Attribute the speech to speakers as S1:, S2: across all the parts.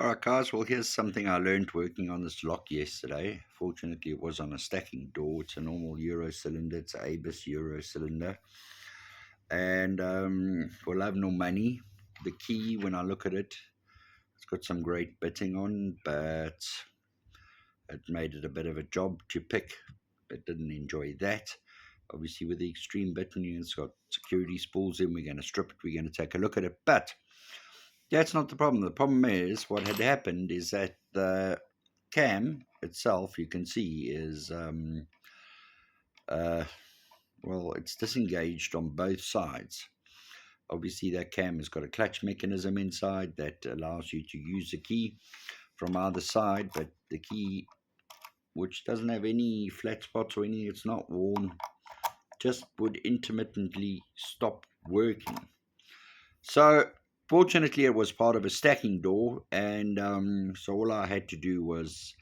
S1: Alright guys, well here's something I learned working on this lock yesterday. Fortunately it was on a stacking door. It's a normal Euro cylinder, it's an Abus Euro cylinder. And for love nor money, the key when I look at it, it's got some great bitting on, but it made it a bit of a job to pick. But didn't enjoy that. Obviously with the extreme bitting, it's got security spools in, we're going to strip it, we're going to take a look at it. But that's not the problem. The problem is what had happened is that the cam itself, you can see, is uh, well, it's disengaged on both sides. Obviously, that cam has got a clutch mechanism inside that allows you to use the key from either side, but the key, which doesn't have any flat spots or anything, it's not worn, just would intermittently stop working. So fortunately, it was part of a stacking door, and so all I had to do was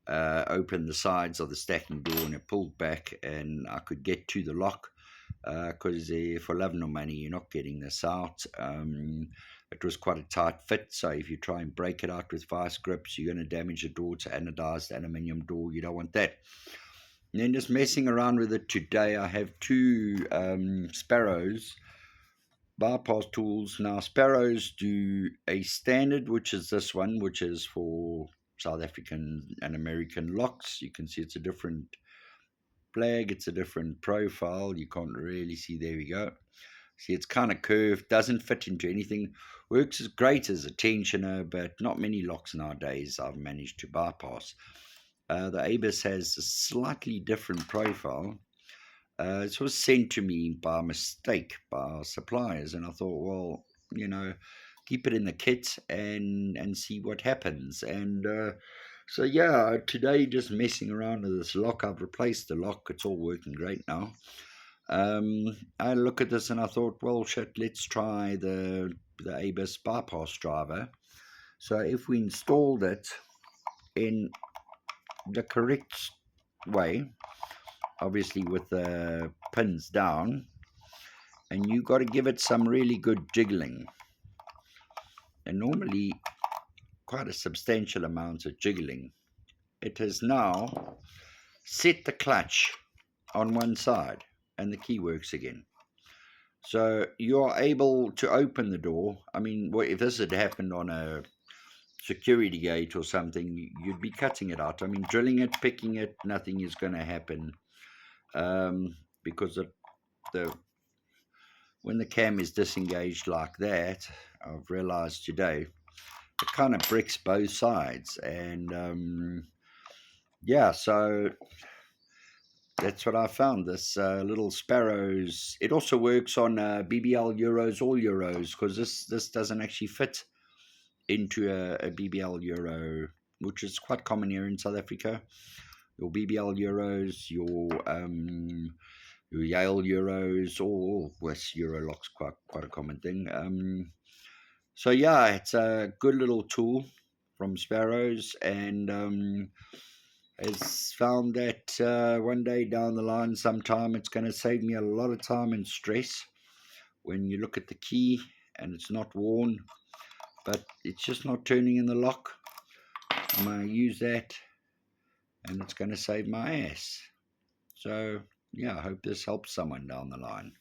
S1: open the sides of the stacking door, and it pulled back, and I could get to the lock. Because for love nor money, you're not getting this out. It was quite a tight fit, so if you try and break it out with vice grips, you're going to damage the door. It's an anodized aluminium door. You don't want that. And then just messing around with it today, I have two sparrows bypass tools. Now sparrows do a standard, which is this one, which is for South African and American locks. You can see it's a different flag, it's a different profile. You can't really see. There we go. See, it's kind of curved, doesn't fit into anything. Works as great as a tensioner, but not many locks nowadays I've managed to bypass. The Abus has a slightly different profile. It was sent to me by mistake by our suppliers, and I thought, well, keep it in the kit and see what happens. And so yeah, today just messing around with this lock. I've replaced the lock. It's all working great now. I look at this and I thought, well, shit, let's try the Abus bypass driver. So if we installed it in the correct way, obviously with the pins down, and you got to give it some really good jiggling, and normally quite a substantial amount of jiggling. It has now set the clutch on one side and the key works again. So you're able to open the door. I mean, if this had happened on a security gate or something, you'd be cutting it out. I mean, drilling it, picking it, nothing is going to happen, because when the cam is disengaged like that, I've realized today, it kind of bricks both sides. And yeah, so that's what I found. This little sparrows. It also works on BBL Euros, all Euros, because this doesn't actually fit into a BBL Euro, which is quite common here in South Africa. Your BBL Euros, your Yale Euros, or West Euro locks, quite a common thing. So yeah, it's a good little tool from Sparrows, and has found that one day down the line, sometime, it's going to save me a lot of time and stress when you look at the key and it's not worn, but it's just not turning in the lock. I'm going to use that, and it's going to save my ass. So yeah, I hope this helps someone down the line.